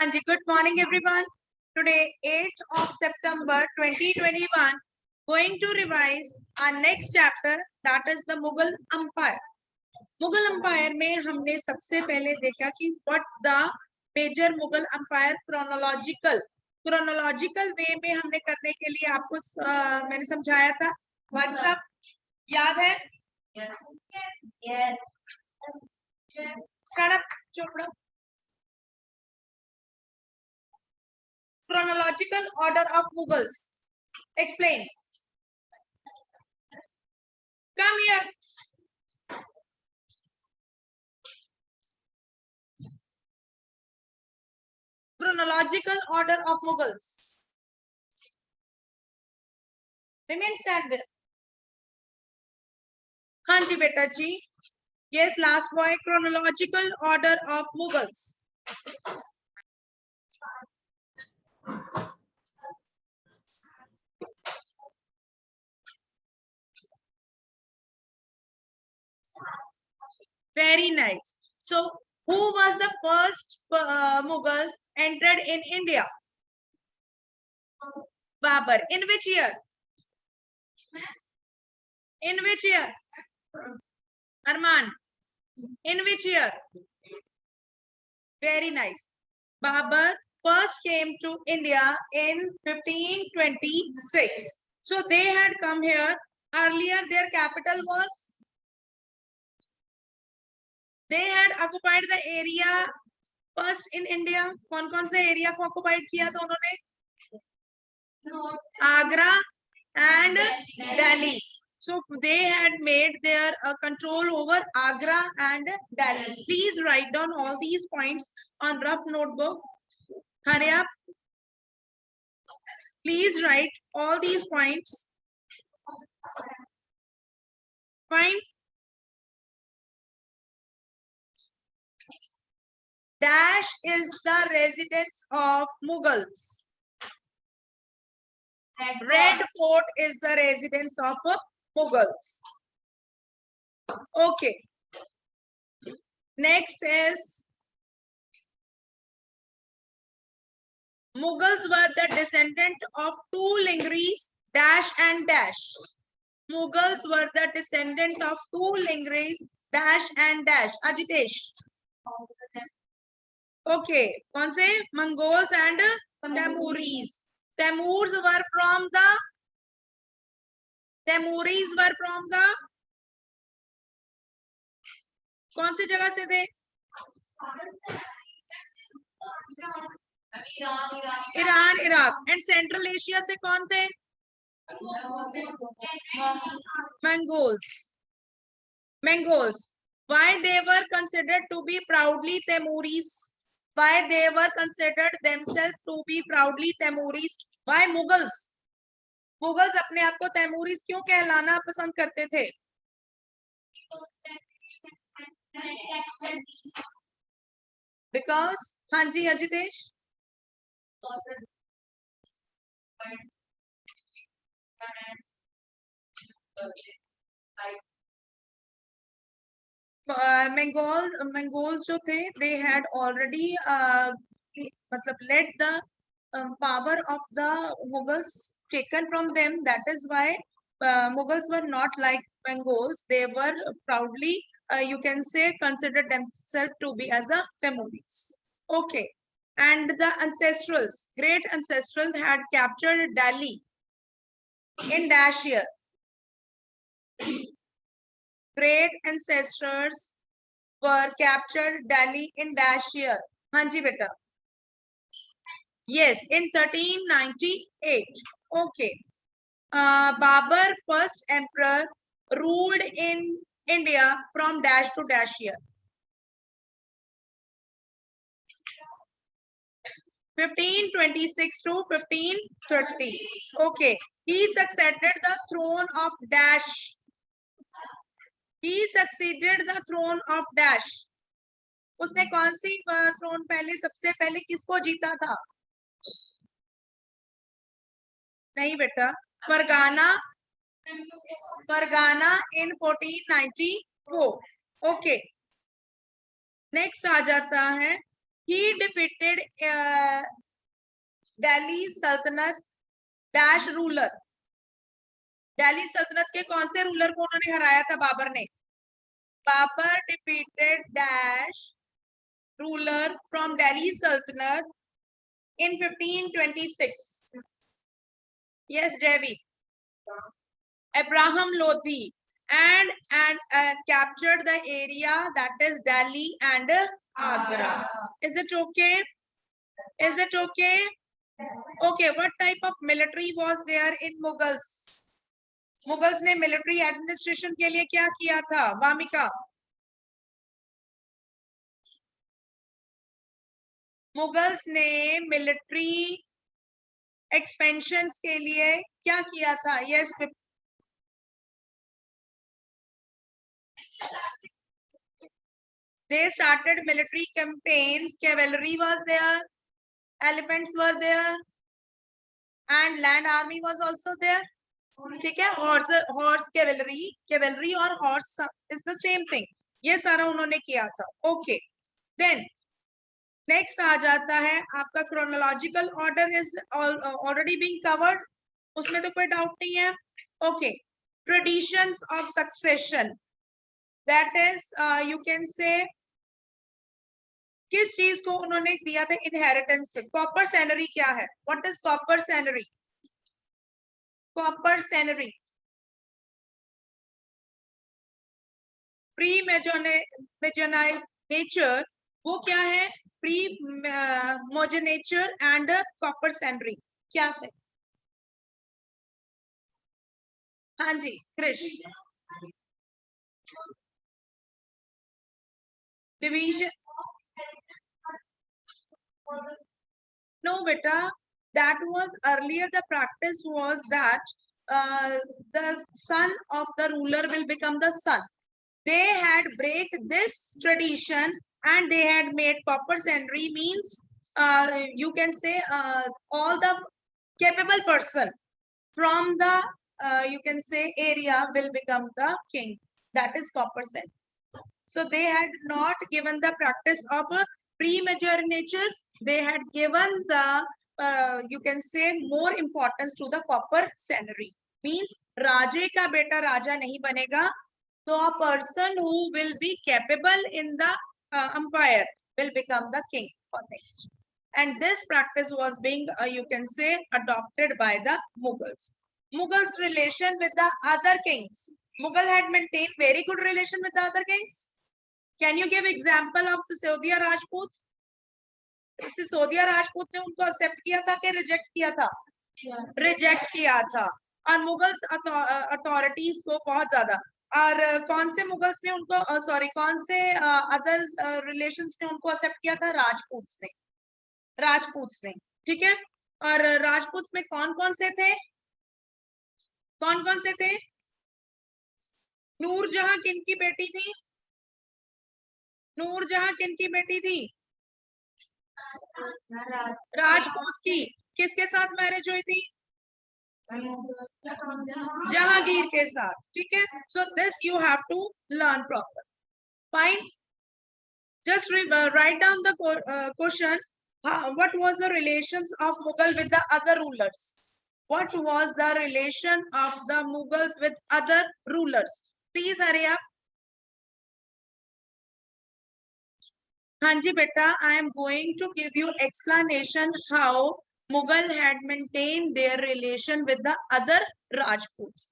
Anji, good morning everyone. Today 8th of September 2021, going to revise our next chapter, that is the Mughal Empire. Mughal empire में हमने सबसे पहले देखा कि what the major Mughal empire chronological way में हमने करने के लिए आपको मैंने समझाया था। व्हाट्सएप याद है? Yes start up chronological order of Mughals. Explain. Come here. Chronological order of Mughals. Remain stand there. Hanji beta ji. Yes, last boy. Chronological order of Mughals. Very nice. So, who was the first Mughal entered in India? Babur. In which year? In which year? Arman. In which year? Very nice. Babur first came to India in 1526. So they had come here. Earlier, their capital was. They had occupied the area first in India. कौन-कौन से area को occupied किया था उन्होंने? Agra and Delhi. So they had made their control over Agra and Delhi. Please write down all these points on rough notebook. Hurry up. Please write all these points. Fine. Dash is the residence of Mughals. Red Fort is the residence of Mughals. Okay. Next is Mughals were the descendant of two Lingris, dash and dash. Mughals were the descendant of two Lingris, dash and dash. Ajitesh. Okay. कौन से? Mongols and Tamuris. Tamuris were from कौन सी जगह से थे? Iran, Iraq. And central Asia से कौन थे? Mongols. Why they were considered to be proudly Tamuris? Why they were considered themselves to be proudly Tamuris? Why Mughals? Mughals अपने आप को तैमूरीज क्यों कहलाना पसंद करते थे? Because हाँ जी अजितेश. Mongols जो थे, they had already मतलब led the power of the Mughals taken from them. That is why Mughals were not like Mongols. They were proudly, you can say, considered themselves to be as a Tamuris. Okay. And the ancestrals, great ancestral, had captured Delhi in dash year. Great ancestors were captured Delhi in dash year. Hanji beta. Yes, in 1398. Okay. Babur, first emperor, ruled in India from dash to dash year. 1526 to 1530. Okay. He succeeded the throne of dash. He succeeded the throne of dash. उसने कौन सी throne पहले सबसे पहले किसको जीता था? नहीं बेटा, फरगाना in 1494. Okay. नेक्स्ट आ जाता है He defeated Delhi Sultanate dash ruler. Delhi सल्तनत के कौन से रूलर को उन्होंने हराया था बाबर ने? Babur defeated dash ruler from Delhi Sultanate in 1526. Yes, Javi. Abraham Lodhi and captured the area that is Delhi and Agra. Is it okay? Is it okay? Okay. What type of military was there in Mughals? Mughals ने military administration के लिए क्या किया था? Wamiqa, Mughals ने military expansion के लिए क्या किया था? Yes, they started military campaigns. Cavalry was there, elephants were there, and land army was also there. ठीक है, हॉर्स कैवेलरी और horse is the same thing. ये सारा उन्होंने किया था. ओके, देन नेक्स्ट आ जाता है आपका chronological order is already being covered, उसमें तो कोई डाउट नहीं है. Okay, traditions of succession, that is you can say किस चीज को उन्होंने दिया था इनहेरिटेंस? कॉपर सैनरी क्या है? व्हाट इज कॉपर सैनरी? कॉपर सैनरी प्री मेजोनेचर, वो क्या है? प्री मोजेनेचर एंड कॉपर सैनरी क्या है? हाँ जी Krish. Division, no beta, that was earlier the practice was that the son of the ruler will become the son. They had break this tradition and they had made copper sandry, means you can say all the capable person from the you can say area will become the king. That is copper sandry. So they had not given the practice of premature natures. They had given the you can say more importance to the copper scenery. Means राजे का बेटा राजा नहीं बनेगा, so a person who will be capable in the empire will become the king for next. And this practice was being you can say adopted by the Mughals. Mughals relation with the other kings. Mughal had maintained very good relation with the other kings. Can you give example of Sisodia Rajput? Sisodia Rajput ने उनको accept किया था कि reject किया था? Reject किया था. और मुगल्स अथॉरिटीज को बहुत ज्यादा, और कौन से मुगल्स ने उनको सॉरी कौन से अदर्स रिलेशंस ने उनको एक्सेप्ट किया था? राजपूत ने. राजपूत ने, ठीक है. और राजपूत में कौन कौन से थे? कौन कौन से थे? नूरजहां किनकी बेटी थी? नूरजहां किनकी बेटी थी? राजपूत की. किसके साथ मैरिज हुई थी? जहांगीर के साथ. ठीक है. So this you have to learn proper. Fine. Just write down the question. What was the relations of Mughal with the other rulers? What was the relation of the Mughals with other rulers? Please hurry up. Hanji beta, I am going to give you explanation how Mughal had maintained their relation with the other Rajputs.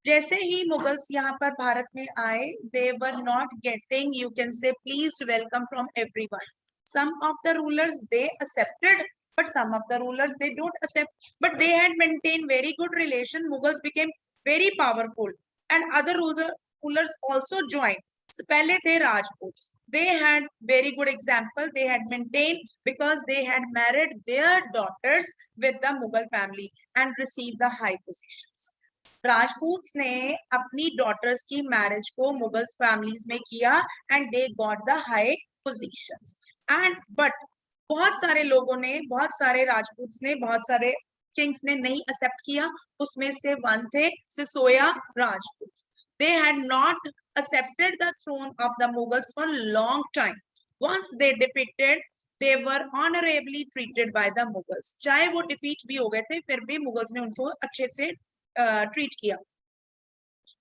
जैसे ही Mughals यहाँ पर भारत में आए, they were not getting, you can say, pleased welcome from everyone. Some of the rulers they accepted, but some of the rulers they don't accept. But they had maintained very good relation. Mughals became very powerful, and other rulers also joined. So, पहले थे Rajputs. They had very good example. They had maintained because they had married their daughters with the Mughal family and received the high positions. Rajput ने अपनी daughters की marriage को Mughals families में किया and they got the high positions. And but बहुत सारे लोगों ने, बहुत सारे राजपूत ने, बहुत सारे किंग्स ने नहीं एक्सेप्ट किया. उसमें से वन थे Sisodia Rajput. They had not accepted the throne of the Mughals for a long time. Once they defeated they were honorably treated by the Mughals. चाहे वो defeat भी हो गए थे, फिर भी Mughals ने उनको अच्छे से treat किया.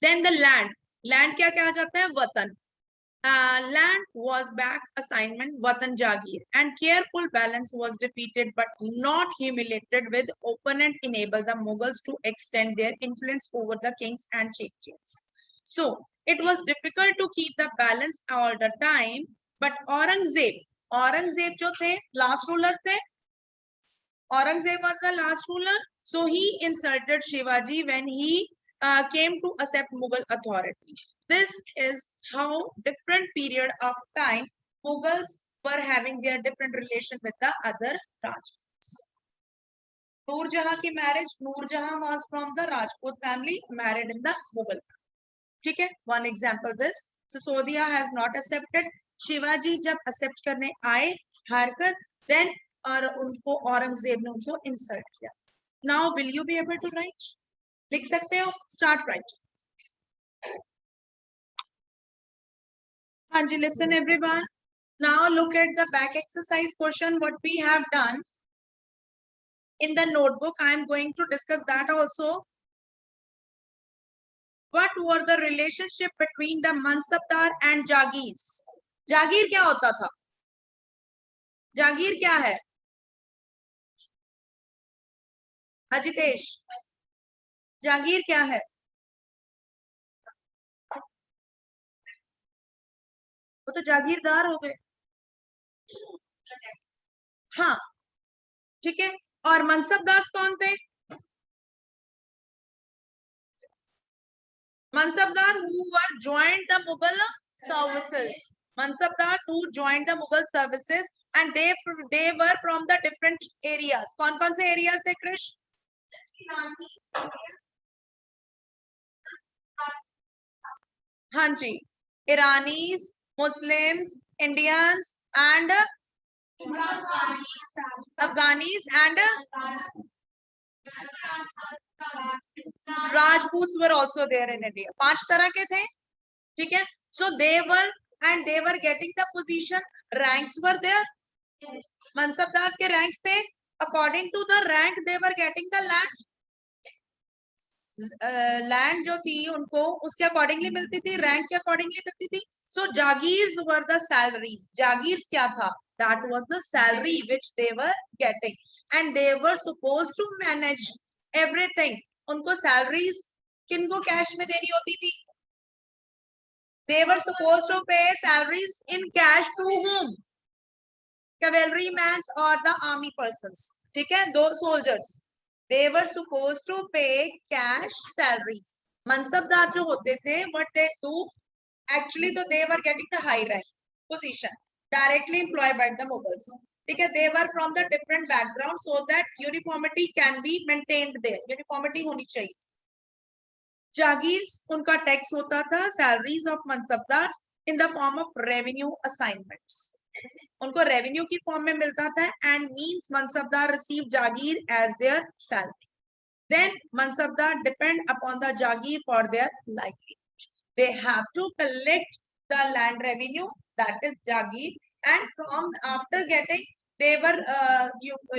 Then the land. Land क्या कहा जाता है? वतन. Land was back assignment Watan Jagir, and careful balance was defeated but not humiliated with opponent enable the Mughals to extend their influence over the kings and chieftains. So it was difficult to keep the balance all the time, but Aurangzeb जो थे last ruler थे, Aurangzeb was the last ruler, so he insulted Shivaji when he came to accept Mughal authority. This is how different period of time Mughals were having their different relation with the other Rajputs. Noor Jahan ki marriage, Noor Jahan was from the Rajput family, married in the Mughal family. ठीक है, one example this. Sisodia has not accepted. Shivaji जब accept करने आए हारकर, then और उनको औरंगजेब ने उनको insult किया. Now will you be able to write? लिख सकते हो? Start write. हाँ जी, listen everyone. Now look at the back exercise question what we have done in the notebook. I am going to discuss that also. What were the relationship between the Mansabdar and Jagirs? जागीर क्या होता था? जागीर क्या है? अजितेश, जागीर क्या है? वो तो जागीरदार हो गए. हाँ, ठीक है. और मनसबदार कौन थे? Mansabdar who were joined the Mughal services. Mansabdars who joined the Mughal services and they were from the different areas. कौन-कौन से areas थे कृष? हाँ जी, Iranis, Muslims, Indians and Afghanis and Rajputs were also there in India. 5 तरह के थे, ठीक है. So they were getting the position. Ranks were there. Mansabdars के ranks थे. According to the rank, they were getting the land. Land जो थी उनको उसके अकॉर्डिंगली मिलती थी, रैंक के अकॉर्डिंगली मिलती थी. सो jagirs were the salaries. Jagirs क्या था? That was the salary which they were getting and they were supposed to manage everything. उनको सैलरीज किनको कैश में देनी होती थी? They were supposed to pay salaries in cash to whom? Cavalrymen or the army persons. ठीक है, those soldiers. They were supposed to pay cash salaries. Mansabdar जो होते थे, what they do? Actually, तो they were getting the high rank position, directly employed by the Mughals. ठीक है, they were from the different background so that uniformity can be maintained there. Uniformity होनी चाहिए. जागीर्स उनका tax होता था, salaries of mansabdar in the form of revenue assignments. उनको revenue की form में मिलता था and means mansabdar receive jagir as their salary. Then mansabdar depend upon the jagir for their livelihood. They have to collect the land revenue that is jagir and from after getting they were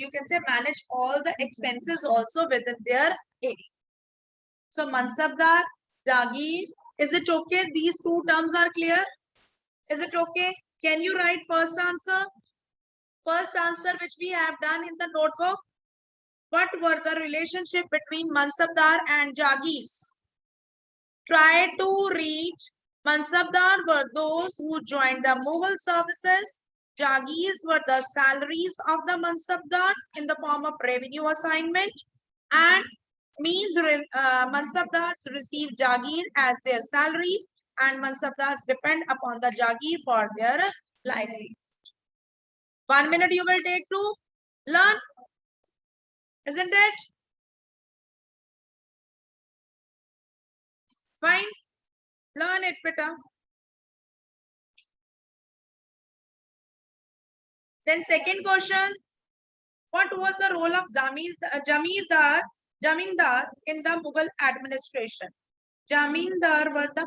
you can say manage all the expenses also within their area. So Mansabdar, Jagirs, is it okay? These two terms are clear? Is it okay? Can you write first answer? First answer which we have done in the notebook. What were the relationship between Mansabdar and Jagirs? Try to reach. Mansabdar were those who joined the Mughal services. Jagirs were the salaries of the Mansabdars in the form of revenue assignment. And means Mansabdars receive Jagir as their salaries and Mansabdars depend upon the Jagir for their livelihood. 1 minute you will take to learn, isn't it? Fine, learn it, beta. Then second question, what was the role of Jamindar in the Mughal administration? Jamindar were the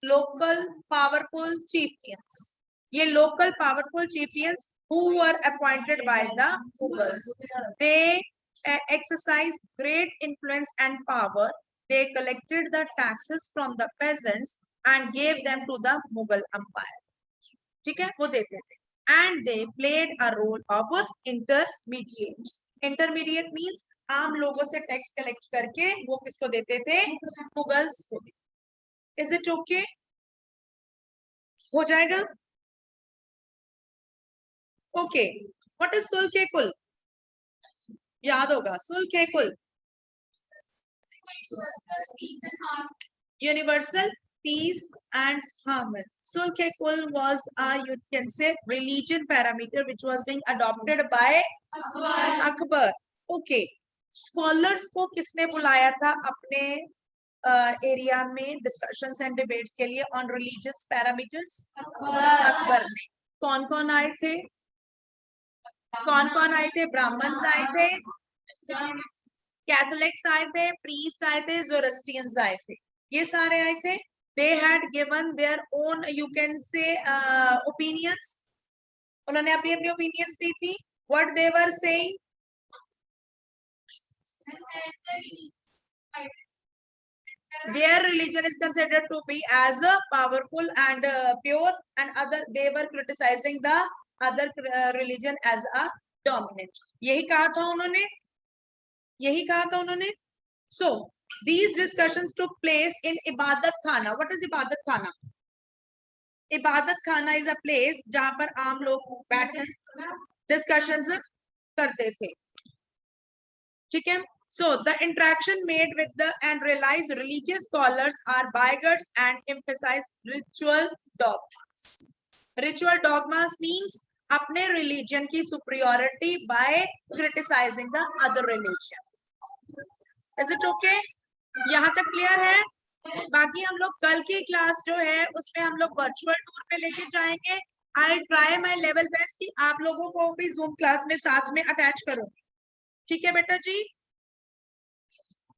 local powerful chieftains. ये local powerful chieftains who were appointed by the Mughals. They exercised great influence and power. They collected the taxes from the peasants and gave them to the Mughal Empire. ठीक है, वो देते थे. And they played a role of intermediates. Intermediate means आम लोगों से tax collect करके वो किसको देते थे? मुगल्स को. Is it okay? हो जाएगा? Okay. What is Sulh-e-Kul? याद होगा. Sulh-e-Kul. Universal peace and harmony. Sulh-e-Kul was a, you can say, religion parameter which was being adopted by Akbar. Okay. Scholars को किसने बुलाया था अपने एरिया में डिस्कशंस एंड डिबेट्स के लिए ऑन रिलीजियस पैरामीटर्स? अकबर ने. कौन कौन आए थे? कौन कौन आए थे? ब्राह्मण्स आए थे, कैथोलिक्स आए थे, प्रीस्ट आए थे, ज़ोरोस्ट्रियंस आए थे. ये सारे आए थे. They had given their own, you can say, opinions. उन्होंने अपनी अपनी opinions दी थी. What they were saying? Their religion is considered to be as powerful and pure, and other they were criticizing the other religion as a dominant. यही कहा था उन्होंने. यही कहा था उन्होंने. So these discussions took place in Ibadat Khana. What is Ibadat Khana? Ibadat Khana is a place जहां पर आम लोग बैठकर discussions करते थे. ठीक है. So the interaction made with the and realized religious scholars are bigots and emphasize ritual dogmas. Ritual dogmas means अपने religion की superiority by criticizing the other religion. Is it okay? यहाँ तक क्लियर है? बाकी हम लोग कल की क्लास जो है उसमें हम लोग वर्चुअल टूर पे लेके जाएंगे. I try my level best कि आप लोगों को भी जूम क्लास में साथ में अटैच करूं. ठीक है बेटा जी?